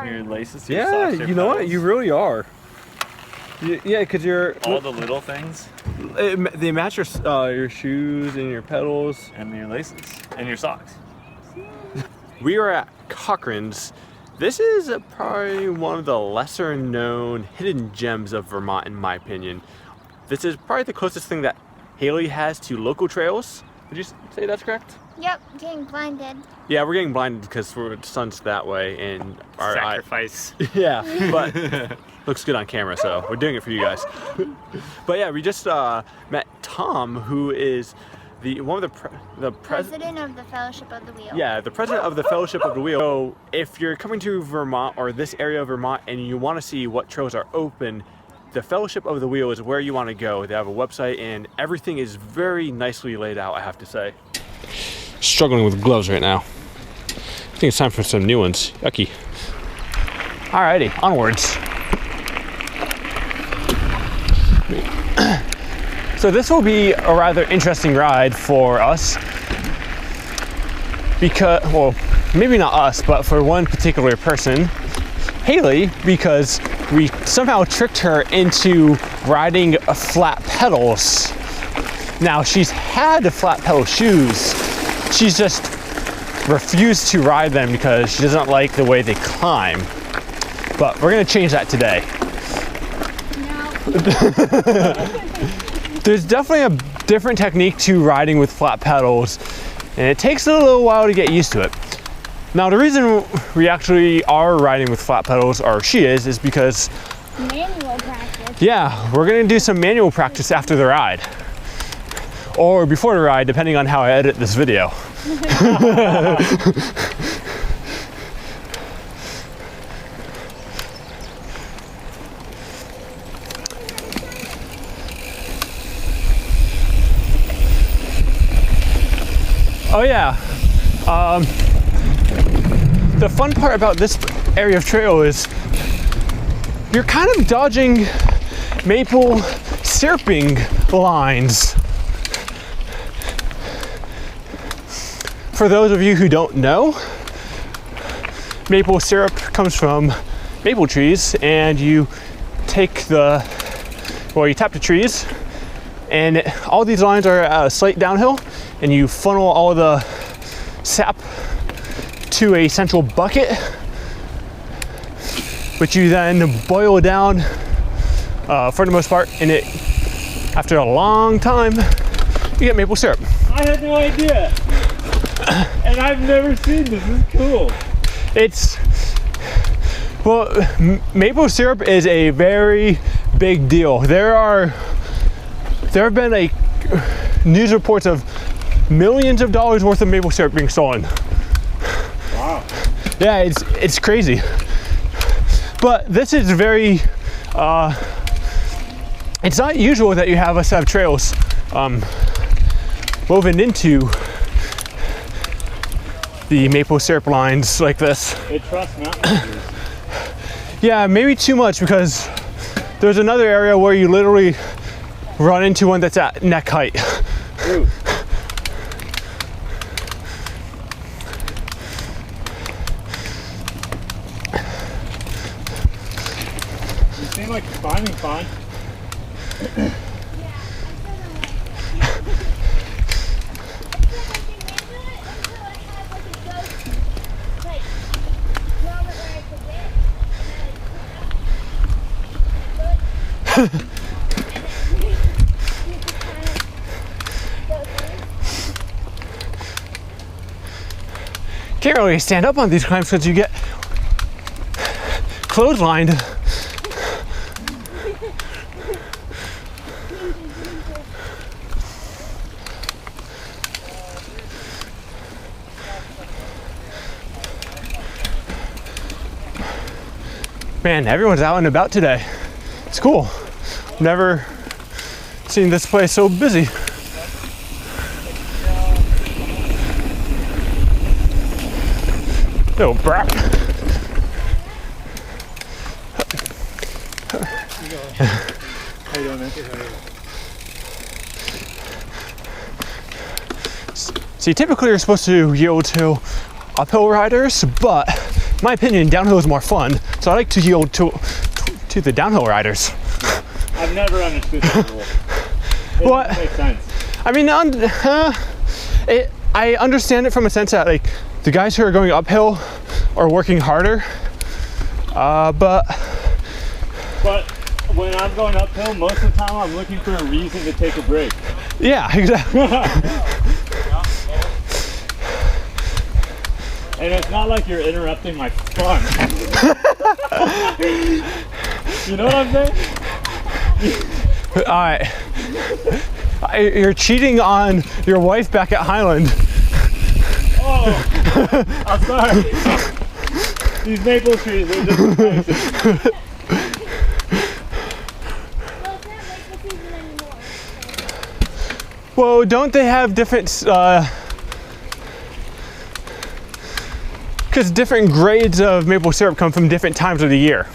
Your laces, your socks, your you know what? You really are. Yeah, because you're... All the little things. They match your shoes and your pedals. And your laces. And your socks. We are at Cochran's. This is probably one of the lesser known hidden gems of Vermont in my opinion. This is probably the closest thing that Hailey has to local trails. Would you say that's correct? Yep, getting blinded. Yeah, we're getting blinded because the sun's that way and our sacrifice. Yeah, but looks good on camera, so we're doing it for you guys. But yeah, we just met Tom, who is the president of the Fellowship of the Wheel. Yeah, the president of the Fellowship of the Wheel. So if you're coming to Vermont or this area of Vermont and you want to see what trails are open, the Fellowship of the Wheel is where you want to go. They have a website and everything is very nicely laid out, I have to say. Struggling with gloves right now. I think it's time for some new ones. Yucky. Alrighty, onwards. So this will be a rather interesting ride for us because, well, maybe not us, but for one particular person, Hailey, because we somehow tricked her into riding flat pedals. Now she's had flat pedal shoes, she's just refused to ride them because she doesn't like the way they climb. But we're gonna change that today. No. There's definitely a different technique to riding with flat pedals, and it takes a little while to get used to it. Now the reason we actually are riding with flat pedals, or she is because manual practice. Yeah, we're gonna do some manual practice after the ride. Or before the ride, depending on how I edit this video. Oh yeah, the fun part about this area of trail is you're kind of dodging maple syruping lines. For those of you who don't know, maple syrup comes from maple trees, and you take you tap the trees, and all these lines are at a slight downhill, and you funnel all the sap to a central bucket, which you then boil down for the most part, and after a long time, you get maple syrup. I had no idea. And I've never seen this. This is cool. Maple syrup is a very big deal. There have been news reports of millions of dollars worth of maple syrup being stolen. Wow. Yeah, it's crazy. But this is very, it's not usual that you have us have trails woven into the maple syrup lines like this. They trust mountain. Yeah, maybe too much, because there's another area where you literally run into one that's at neck height. Ooh. You seem like you're climbing fine. Can't really stand up on these climbs because you get clotheslined. Man, everyone's out and about today. It's cool. Never seen this place so busy. Oh, brap. How you doing, man? See, typically you're supposed to yield to uphill riders, but my opinion, downhill is more fun. So I like to yield to the downhill riders. I've never understood that rule. It What? doesn't make sense. I mean, I understand it from a sense that like the guys who are going uphill are working harder, but when I'm going uphill, most of the time I'm looking for a reason to take a break. yeah, exactly. And it's not like you're interrupting my fun. You know what I'm saying? All right. You're cheating on your wife back at Highland. Oh, I'm sorry. These maple trees are just amazing. Well, it's not maple season anymore. Well, don't they have different, because different grades of maple syrup come from different times of the year.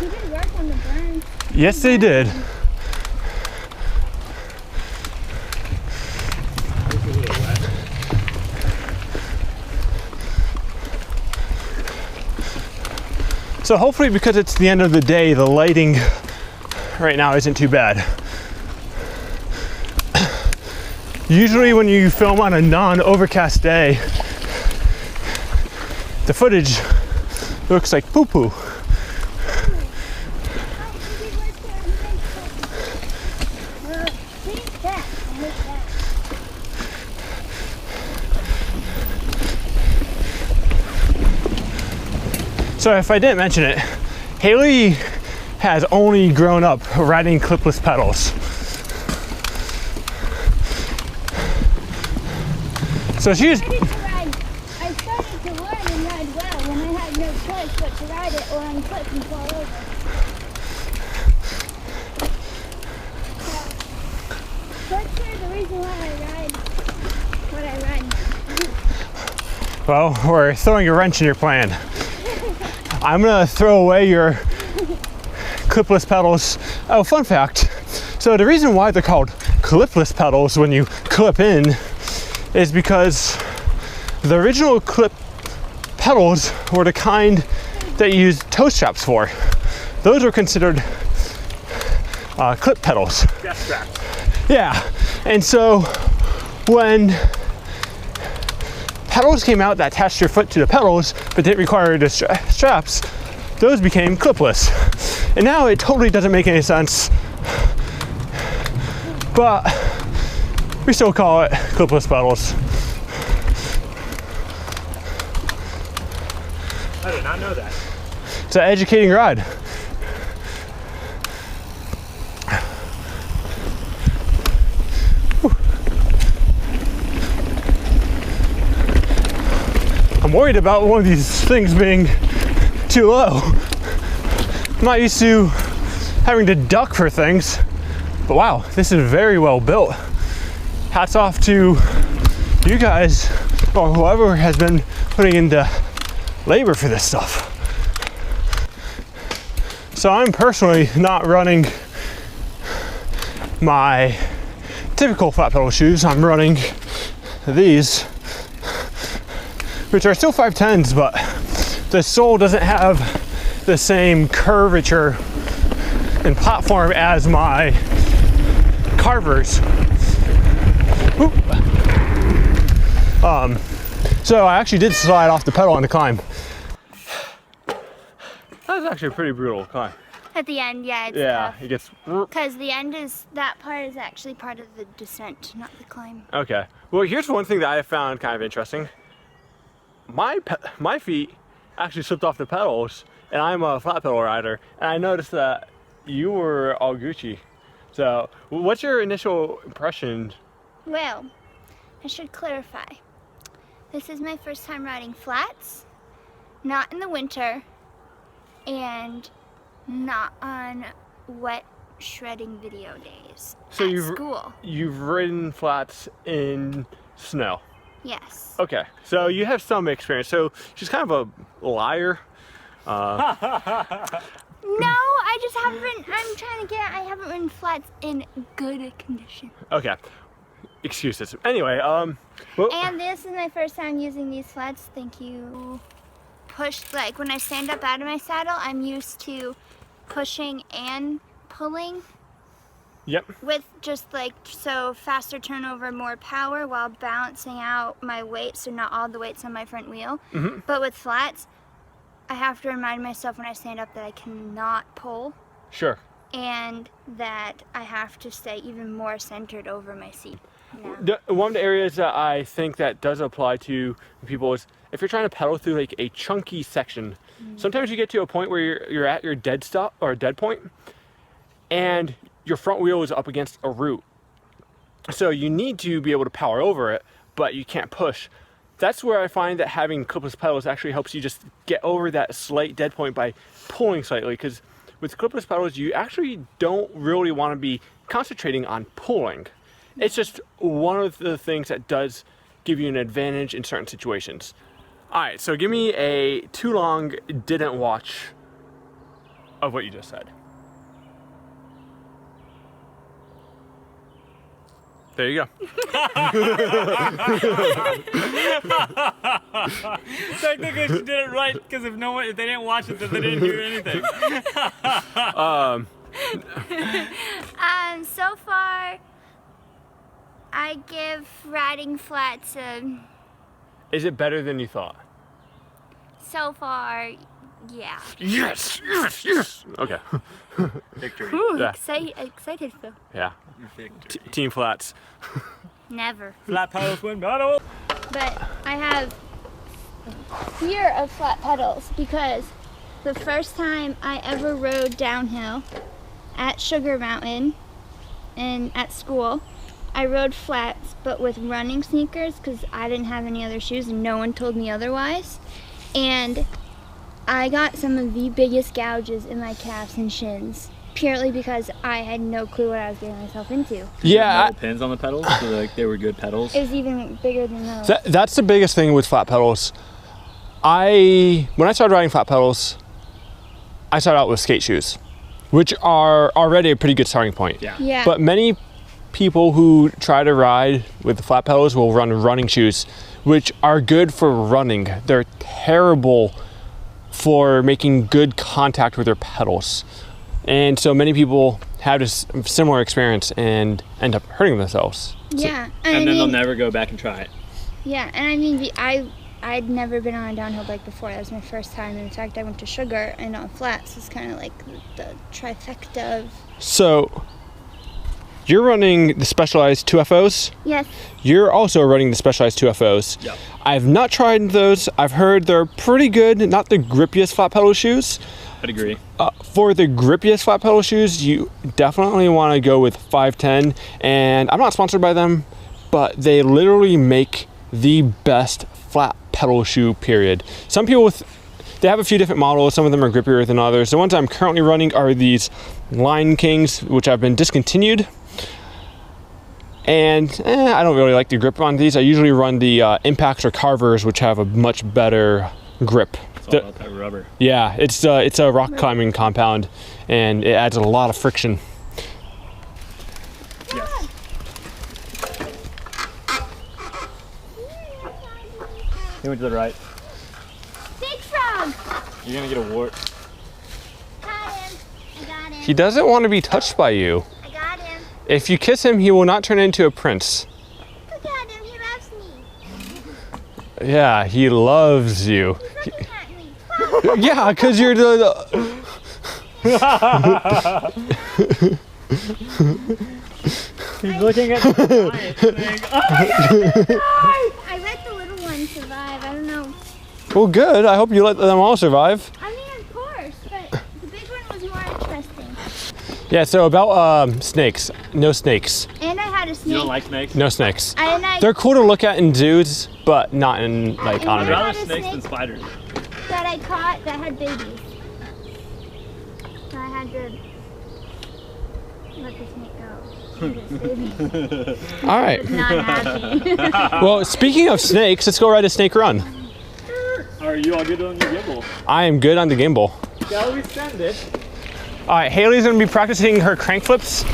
You did work on the burn. Yes, they did. So hopefully, because it's the end of the day, the lighting right now isn't too bad. Usually when you film on a non-overcast day, the footage looks like poo-poo. So if I didn't mention it, Hailey has only grown up riding clipless pedals. So she's I started to learn and ride well when I had no choice but to ride it or unclip and fall over. So that's sort of the reason why I ride what I ride now. well, we're throwing a wrench in your plan. I'm gonna throw away your clipless pedals. Oh, fun fact. So the reason why they're called clipless pedals when you clip in is because the original clip pedals were the kind that you used toe straps for. Those were considered clip pedals. Gas straps. Yeah, and so when pedals came out that attached your foot to the pedals but didn't require the straps, those became clipless. And now it totally doesn't make any sense, but we still call it clipless pedals. I did not know that. It's an educating ride. I'm worried about one of these things being too low. I'm not used to having to duck for things, but wow, this is very well built. Hats off to you guys, or whoever has been putting into labor for this stuff. So I'm personally not running my typical flat pedal shoes. I'm running these, which are still 510s, but the sole doesn't have the same curvature and platform as my Carvers. So I actually did slide off the pedal on the climb. That was actually a pretty brutal climb. At the end, yeah, it's Yeah, tough. it gets. Because the end is, that part is actually part of the descent, not the climb. Okay. Well, here's one thing that I found kind of interesting. My feet actually slipped off the pedals, and I'm a flat pedal rider, and I noticed that you were all Gucci. So, what's your initial impression? Well, I should clarify. This is my first time riding flats, not in the winter, and not on wet shredding video days So at school. You've ridden flats in snow. Yes. Okay, so you have some experience. So she's kind of a liar. No, I just haven't ridden, I haven't ridden flats in good condition. Okay. excuses. Anyway, well, And this is my first time using these flats. Thank you. Push, like when I stand up out of my saddle, I'm used to pushing and pulling yep. with just like, so faster turnover, more power while balancing out my weight, so not all the weight's on my front wheel. But with flats, I have to remind myself when I stand up that I cannot pull. Sure. And that I have to stay even more centered over my seat. One of the areas that I think that does apply to people is if you're trying to pedal through like a chunky section, sometimes you get to a point where you're at your dead stop or dead point and your front wheel is up against a root. So you need to be able to power over it, but you can't push. That's where I find that having clipless pedals actually helps you just get over that slight dead point by pulling slightly, because with clipless pedals, you actually don't really want to be concentrating on pulling. It's just one of the things that does give you an advantage in certain situations. All right, so give me a too long didn't watch of what you just said. There you go. Technically, she did it right, because if they didn't watch it, then they didn't hear anything. So far, I give riding flats a. Is it better than you thought? So far, yeah. Yes, yes, yes. Okay. Victory. Ooh, Yeah. excited Phil. Yeah. Victory. Team flats. Never. Flat pedals win battle. But I have fear of flat pedals because the first time I ever rode downhill at Sugar Mountain and at school, I rode flats but with running sneakers because I didn't have any other shoes and no one told me otherwise. And I got some of the biggest gouges in my calves and shins purely because I had no clue what I was getting myself into. Yeah. Pins on the pedals, so like they were good pedals. It was even bigger than those. That's the biggest thing with flat pedals. When I started riding flat pedals, I started out with skate shoes, which are already a pretty good starting point. Yeah. But many people who try to ride with the flat pedals will run running shoes, which are good for running. They're terrible for making good contact with their pedals. And so many people have this similar experience and end up hurting themselves. Yeah. And then they'll never go back and try it. Yeah, and I mean, I'd never been on a downhill bike before. That was my first time. In fact, I went to Sugar and on flats. It's kind of like the trifecta of... So, you're running the Specialized 2FOs? Yes. You're also running the Specialized 2FOs. Yep. I've not tried those. I've heard they're pretty good. Not the grippiest flat pedal shoes. I'd agree. For the grippiest flat pedal shoes, you definitely want to go with 510. And I'm not sponsored by them, but they literally make the best flat pedal shoe, period. Some people they have a few different models. Some of them are grippier than others. The ones I'm currently running are these Line Kings, which have been discontinued. And I don't really like the grip on these. I usually run the Impacts or Carvers, which have a much better grip. It's all about that rubber. Yeah, it's a rock climbing compound, and it adds a lot of friction. Yes. He went to the right. Big frog! You're gonna get a wart. Got him. I got him. He doesn't want to be touched by you. I got him. If you kiss him, he will not turn into a prince. Look at him. He loves me. Yeah, he loves you. He's looking at me. Yeah, because you're the... He's looking at the giant thing. I let the little one survive. I don't know. Well, good. I hope you let them all survive. I mean, of course, but the big one was more interesting. Yeah, so about snakes. No snakes. And I had a snake. You don't like snakes? No snakes. And They're cool to look at in zoos, but not in, like, And on I'd a... rather had a snakes than snake. spiders. that I caught that had babies. So I had to let the snake go. All right. Not happy. Well, speaking of snakes, let's go ride a snake run. Are you all good on the gimbal? I am good on the gimbal. Shall we send it? All right, Hailey's gonna be practicing her crank flips.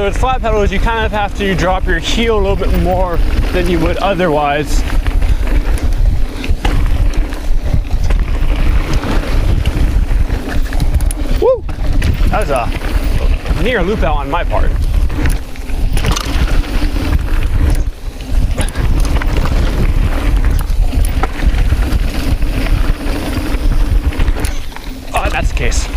with flat pedals, you kind of have to drop your heel a little bit more than you would otherwise. Woo! That was a near loop out on my part. Oh, that's the case.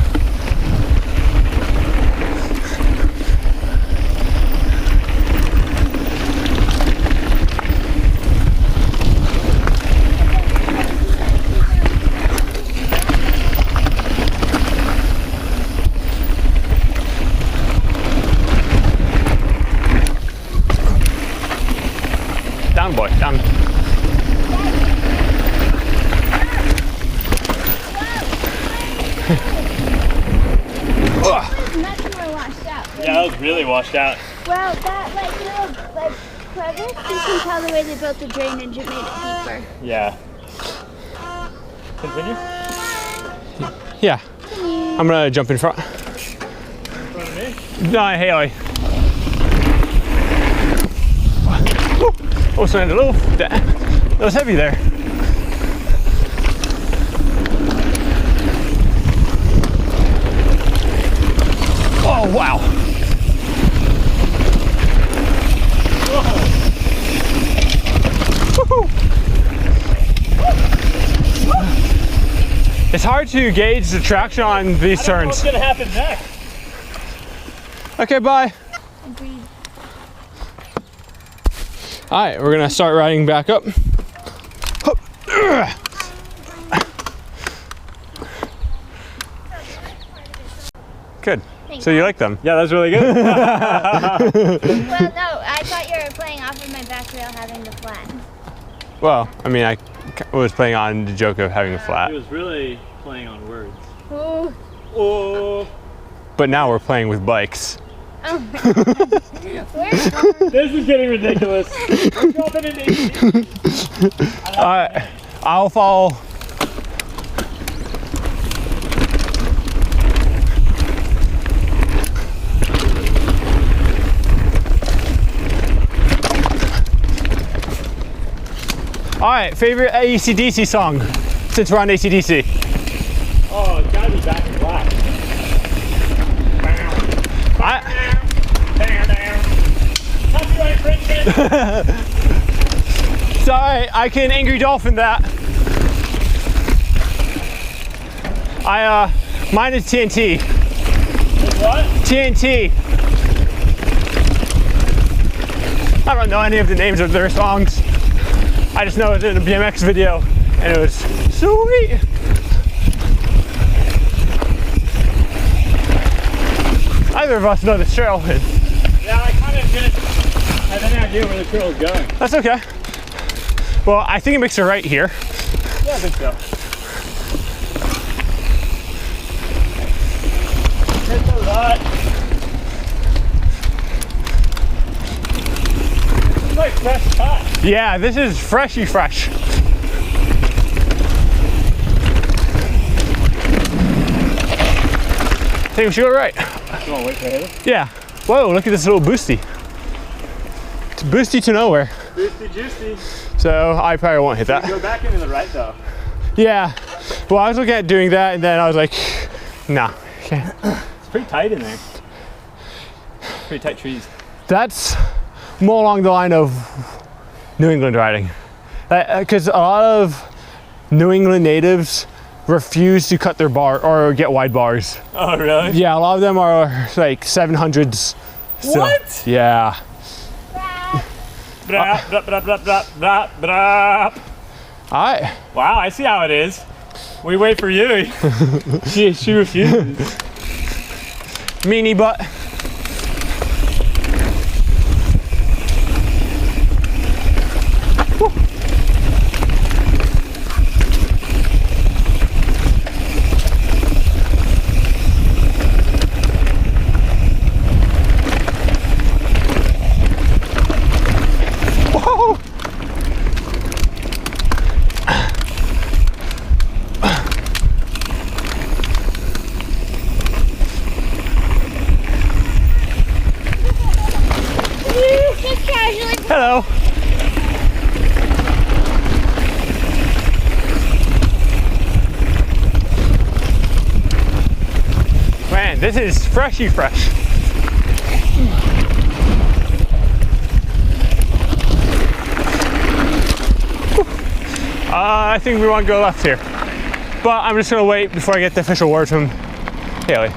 Down, boy, down. Much more washed out. Yeah, that was really washed out. Well, that little crevice, you can tell the way they built the drainage, it made it deeper. Yeah. Continue? Yeah. I'm gonna jump in front. In front of me? No, Hailey. Oh, so a little, that was heavy there. Oh, wow. It's hard to gauge the traction on these I don't know turns. what's gonna happen next? Okay, bye. Agreed. All right, we're gonna start riding back up. Good. Thanks. So you like them? Yeah, that's really good. Well, no, I thought you were playing off of my back rail having the flatten. Well, I mean, I was playing on the joke of having a He flat, was really playing on words. Ooh. Oh. but now we're playing with bikes. Oh my God. Where's This is getting ridiculous. We're dropping into easy. All right, I'll follow. All right, favorite AC/DC song since we're on AC/DC. Oh, it's gotta be Back in Black. Copyright infringement. It's all right, I can Angry Dolphin that. Mine is TNT. What? TNT. I don't know any of the names of their songs. I just know it's in a BMX video, and it was sweet. Neither of us know the trail. Yeah, I kind of didn't have any idea where the trail was going. That's okay. Well, I think it makes a right here. Yeah, I think so. It's a lot. It's like fresh cut. Yeah, this is freshy fresh. I think we should go right. You want to wait for Hailey? Yeah. Whoa, look at this little boosty. It's boosty to nowhere. Boosty juicy. So I probably won't hit that. Go back into the right though. Yeah. Well, I was looking at doing that, and then I was like, nah, can't. It's pretty tight in there. Pretty tight trees. That's more along the line of New England riding. Because a lot of New England natives refuse to cut their bar or get wide bars. Oh, really? Yeah, a lot of them are like 700s. So, What? yeah. Brap, brap, brap, brap, brap, brap, brap. All right. Wow, I see how it is. We wait for you. she refuses. Meanie butt. Hello. Man, this is freshy fresh. I think we want to go left here, but I'm just gonna wait before I get the official word from Hailey.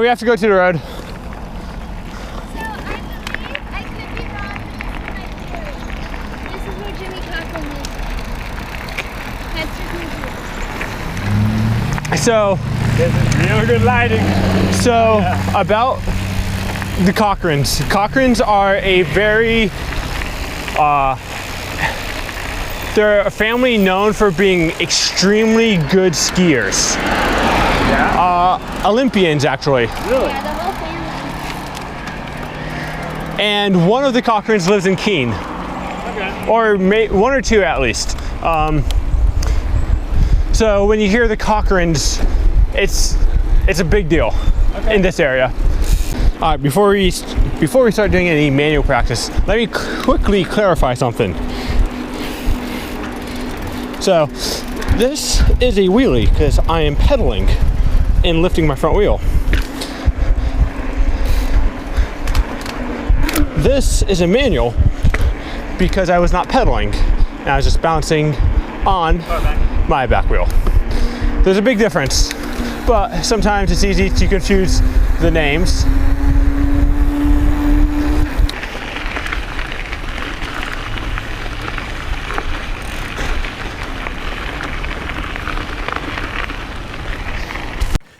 We have to go to the road. So I believe, I could be wrong, but this is where Jimmy Cochran lives. That's just So, This is real good lighting. so about the Cochrans. Cochrans are a very, they're a family known for being extremely good skiers. Yeah. Olympians, actually. Really? yeah, the whole family. And one of the Cochrans lives in Keene, Okay. or one or two at least. So when you hear the Cochrans, it's a big deal in this area. All right, before we start doing any manual practice, let me quickly clarify something. So this is a wheelie because I am pedaling and lifting my front wheel. This is a manual because I was not pedaling and I was just bouncing on my back wheel. There's a big difference, but sometimes it's easy to confuse the names.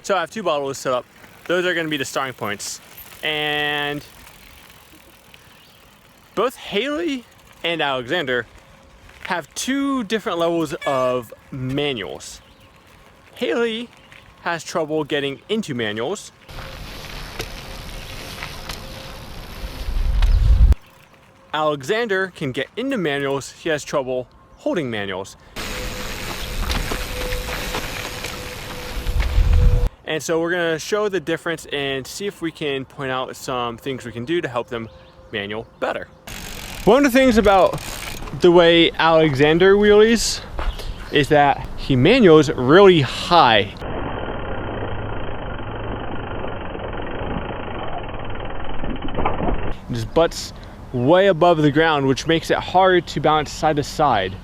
So I have two bottles set up. Those are going to be the starting points. And both Hailey and Alexander have two different levels of manuals. Hailey has trouble getting into manuals. Alexander can get into manuals. He has trouble holding manuals. And so we're gonna show the difference and see if we can point out some things we can do to help them manual better. One of the things about the way Alexander wheelies is that he manuals really high. His butt's way above the ground, which makes it hard to bounce side to side.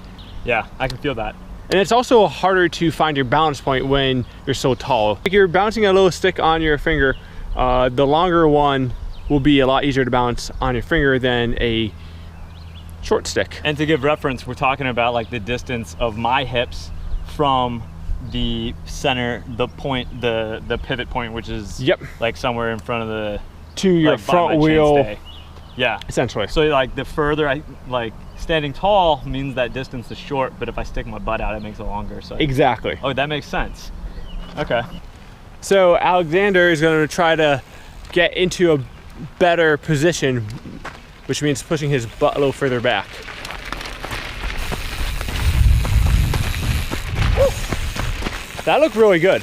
Yeah, I can feel that. And it's also harder to find your balance point when you're so tall. If you're bouncing a little stick on your finger, the longer one will be a lot easier to balance on your finger than a short stick. And to give reference, we're talking about like the distance of my hips from the center, the point, the pivot point, which is like somewhere in front of the to your like, by front my wheel. chainstay. Yeah. Essentially. So like the further I like standing tall means that distance is short, but if I stick my butt out, it makes it longer. So Exactly. oh, that makes sense. Okay. So Alexander is going to try to get into a better position, which means pushing his butt a little further back. Woo! That looked really good.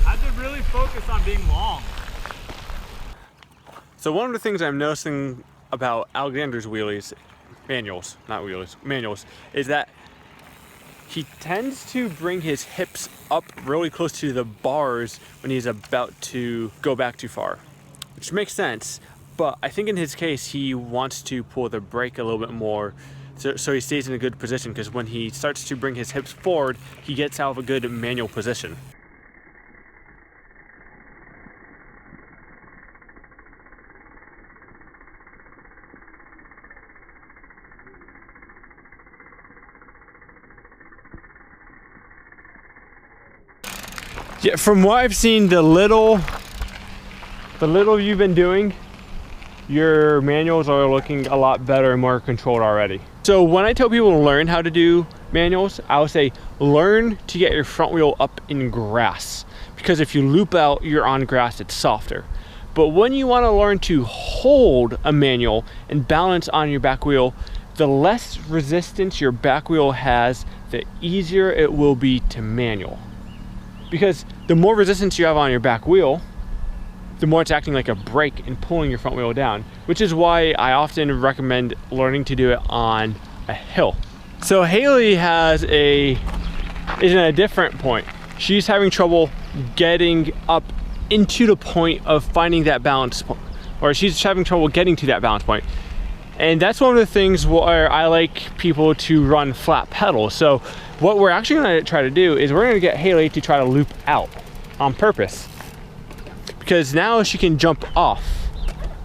I have to really focus on being long. So one of the things I'm noticing about Alexander's wheelies, manuals, is that he tends to bring his hips up really close to the bars when he's about to go back too far, which makes sense. But I think in his case, he wants to pull the brake a little bit more so he stays in a good position, because when he starts to bring his hips forward, he gets out of a good manual position. Yeah, from what I've seen, the little you've been doing, your manuals are looking a lot better and more controlled already. So when I tell people to learn how to do manuals, I would say learn to get your front wheel up in grass, because if you loop out, you're on grass, it's softer. But when you want to learn to hold a manual and balance on your back wheel, the less resistance your back wheel has, the easier it will be to manual. Because the more resistance you have on your back wheel, the more it's acting like a brake and pulling your front wheel down, which is why I often recommend learning to do it on a hill. So Hailey is in a different point. She's having trouble getting up into the point of finding that balance point, or she's having trouble getting to that balance point. And that's one of the things where I like people to run flat pedals. So what we're actually going to try to do is we're going to get Hailey to try to loop out on purpose, because now she can jump off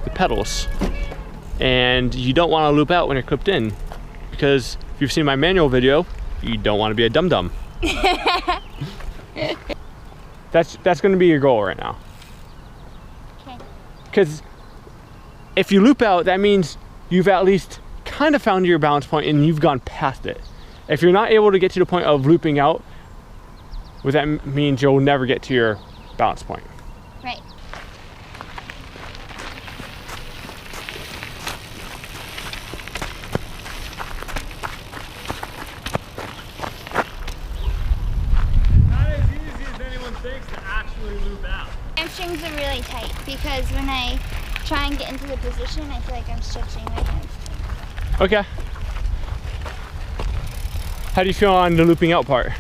the pedals, and you don't want to loop out when you're clipped in, because if you've seen my manual video, you don't want to be a dum-dum. That's going to be your goal right now. Okay. Because if you loop out, that means you've at least kind of found your balance point and you've gone past it. If you're not able to get to the point of looping out, well, that means you'll never get to your balance point. Right. Not as easy as anyone thinks to actually loop out. Hamstrings are really tight because when I try and get into the position, I feel like I'm stretching my hamstrings. Okay. How do you feel on the looping out part?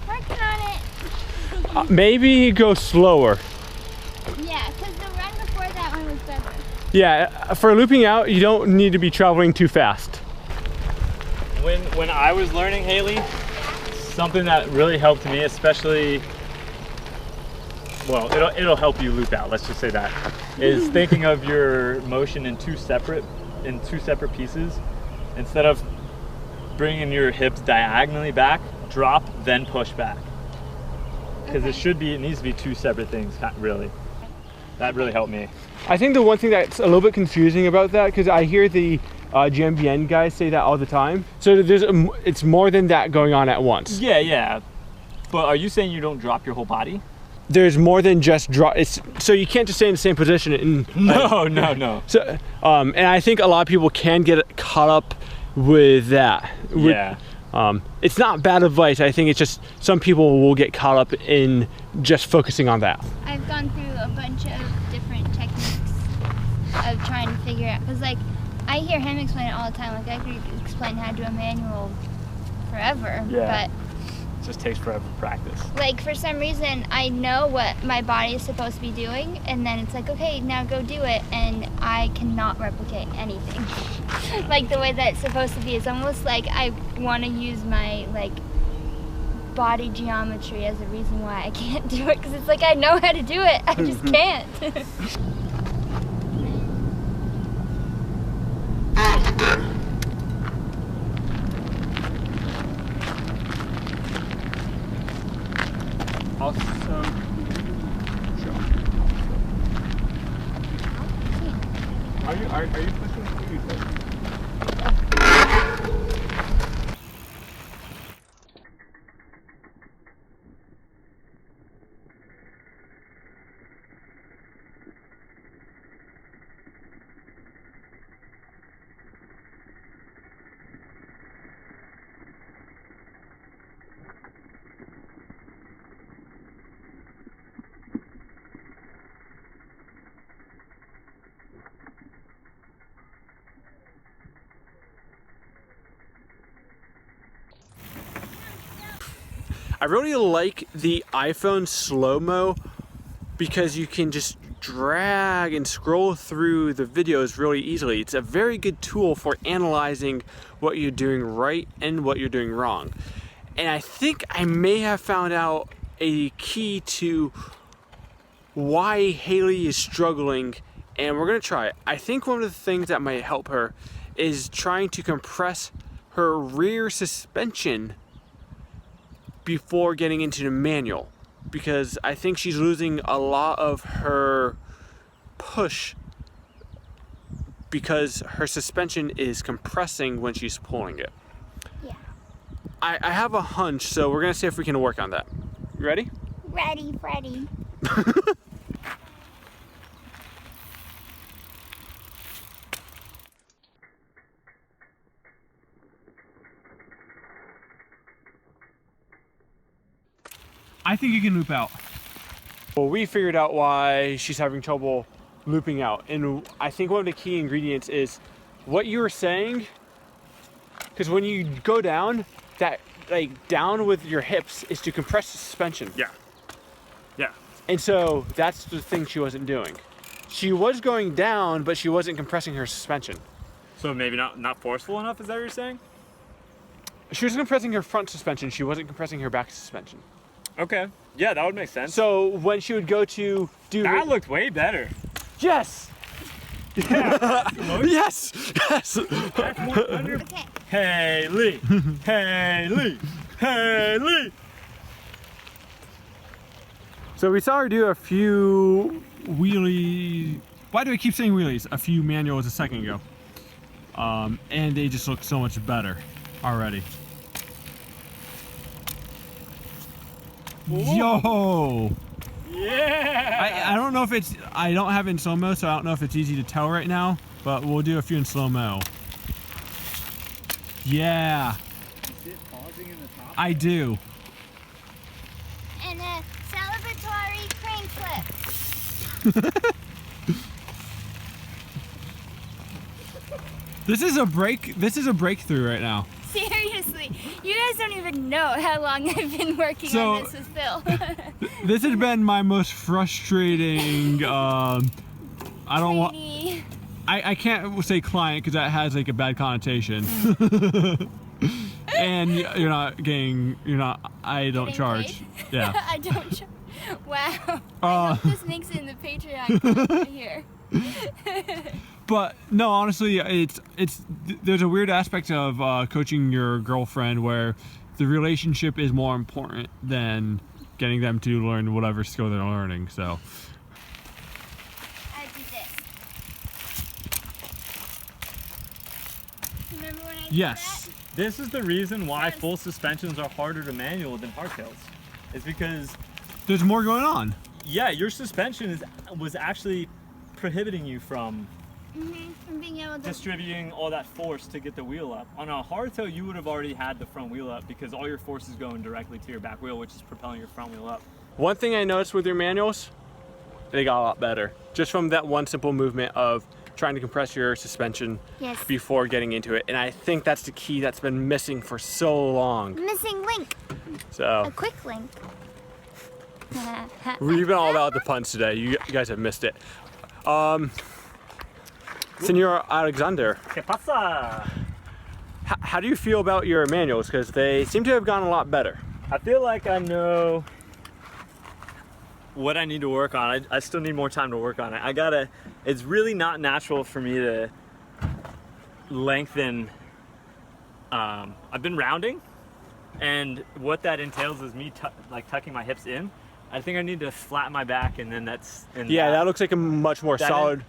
Working on it. Maybe go slower. Yeah, because the run before that one was better. Yeah, for looping out, you don't need to be traveling too fast. When I was learning, Hailey, something that really helped me, especially, well, it'll help you loop out, let's just say that, is thinking of your motion in two separate pieces. Instead of bringing your hips diagonally back, drop, then push back. Because it needs to be two separate things, really. That really helped me. I think the one thing that's a little bit confusing about that, because I hear the GMBN guys say that all the time. So it's more than that going on at once. Yeah. But are you saying you don't drop your whole body? There's more than just drop. So you can't just stay in the same position. No. So, and I think a lot of people can get caught up with that. Yeah. It's not bad advice. I think it's just some people will get caught up in just focusing on that. I've gone through a bunch of different techniques of trying to figure out, because like I hear him explain it all the time. Like I could explain how to do a manual forever, Yeah. but It just takes forever practice. like for some reason I know what my body is supposed to be doing, and then it's like, okay, now go do it, and I cannot replicate anything. Like the way that it's supposed to be. It's almost like I want to use my like body geometry as a reason why I can't do it, because it's like I know how to do it, I just can't. Also, are you pushing through? I really like the iPhone slow-mo because you can just drag and scroll through the videos really easily. It's a very good tool for analyzing what you're doing right and what you're doing wrong. And I think I may have found out a key to why Hailey is struggling, and we're gonna try it. I think one of the things that might help her is trying to compress her rear suspension before getting into the manual, because I think she's losing a lot of her push because her suspension is compressing when she's pulling it. Yeah. I have a hunch, so we're gonna see if we can work on that. You ready? Ready, Freddy. I think you can loop out. Well, we figured out why she's having trouble looping out. And I think one of the key ingredients is what you were saying. Because when you go down, that like down with your hips is to compress the suspension. Yeah. Yeah. And so that's the thing she wasn't doing. She was going down, but she wasn't compressing her suspension. So maybe not forceful enough, is that what you're saying? She was compressing her front suspension. She wasn't compressing her back suspension. Okay. Yeah, that would make sense. So when she would go to do... That looked way better. Yes! Yeah. Yes! Yes! That's more under. Okay. Hailey! Hailey! Hailey! So we saw her do a few wheelies. Why do I keep saying wheelies? A few manuals a second ago. And they just look so much better already. Yo! Yeah! I don't know if it's, I don't have it in slow-mo, so I don't know if it's easy to tell right now, but we'll do a few in slow-mo. Yeah, You see it pausing in the top? I do. And a celebratory crane flip. This is a breakthrough right now. Seriously, you guys don't even know how long I've been working on this with Phil. This has been my most frustrating, I don't want, Trainee. I can't say client because that has like a bad connotation. And I don't Getting charge. paid? Yeah. I don't charge. Wow. I hope this makes it in the Patreon here. But no, honestly, there's a weird aspect of coaching your girlfriend where the relationship is more important than getting them to learn whatever skill they're learning. So I do this. Remember when I did yes, that? This is the reason why Yes. full suspensions are harder to manual than hardtails. It's because, there's more going on. yeah, your suspension was actually prohibiting you from From being able to. distributing all that force to get the wheel up. On a hardtail, you would have already had the front wheel up because all your force is going directly to your back wheel, which is propelling your front wheel up. One thing I noticed with your manuals, they got a lot better. Just from that one simple movement of trying to compress your suspension Yes. before getting into it. And I think that's the key that's been missing for so long. Missing link. A So quick link. we've been all about the puns today. You guys have missed it. Senor Alexander, ¿Qué pasa? how do you feel about your manuals? Because they seem to have gone a lot better. I feel like I know what I need to work on. I still need more time to work on it. It's really not natural for me to lengthen. I've been rounding, and what that entails is me tucking my hips in. I think I need to flatten my back, and then Yeah, that looks like a much more That solid,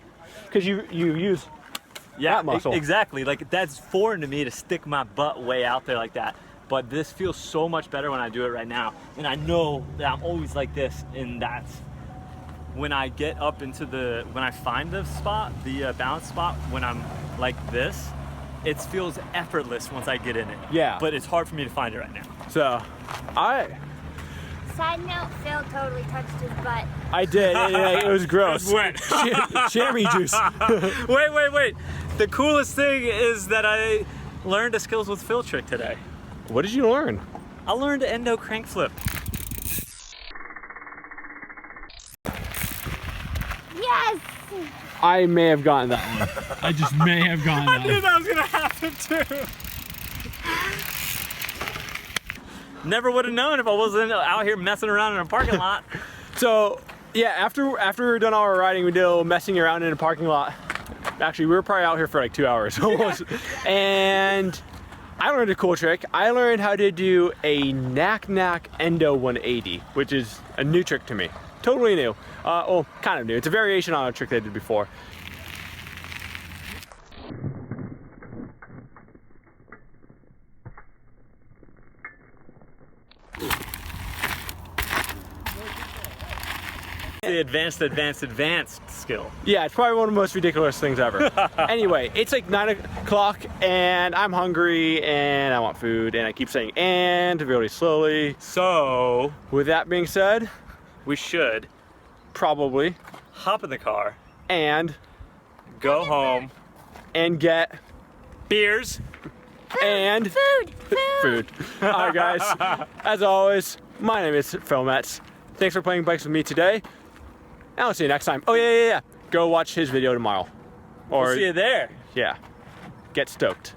because you use that muscle. Exactly. Like that's foreign to me to stick my butt way out there like that. But this feels so much better when I do it right now. And I know that I'm always like this, and that's when I get up into when I find the spot, the balance spot, when I'm like this, it feels effortless once I get in it. Yeah. But it's hard for me to find it right now. So, Side note, Phil totally touched his butt. I did. It was gross. It's wet. Chamois juice. Wait. The coolest thing is that I learned a skills with Phil trick today. What did you learn? I learned an endo crank flip. Yes! I may have gotten that one. I just may have gotten I that knew one. that was gonna happen too. Never would have known if I wasn't out here messing around in a parking lot. So, yeah, after we were done all our riding, we did a little messing around in a parking lot. Actually, we were probably out here for like 2 hours almost. And I learned a cool trick. I learned how to do a knack endo 180, which is a new trick to me. Totally new. Well, kind of new. It's a variation on a trick they did before. The advanced skill. Yeah, it's probably one of the most ridiculous things ever. Anyway, it's like 9 o'clock and I'm hungry and I want food and I keep saying and really slowly. So With that being said, we should probably, hop in the car, and go home, and get beers, and food. All right, guys. As always, my name is Phil Metz. Thanks for playing bikes with me today. And I'll see you next time. Oh yeah. Go watch his video tomorrow. Or we'll see you there. yeah, get stoked.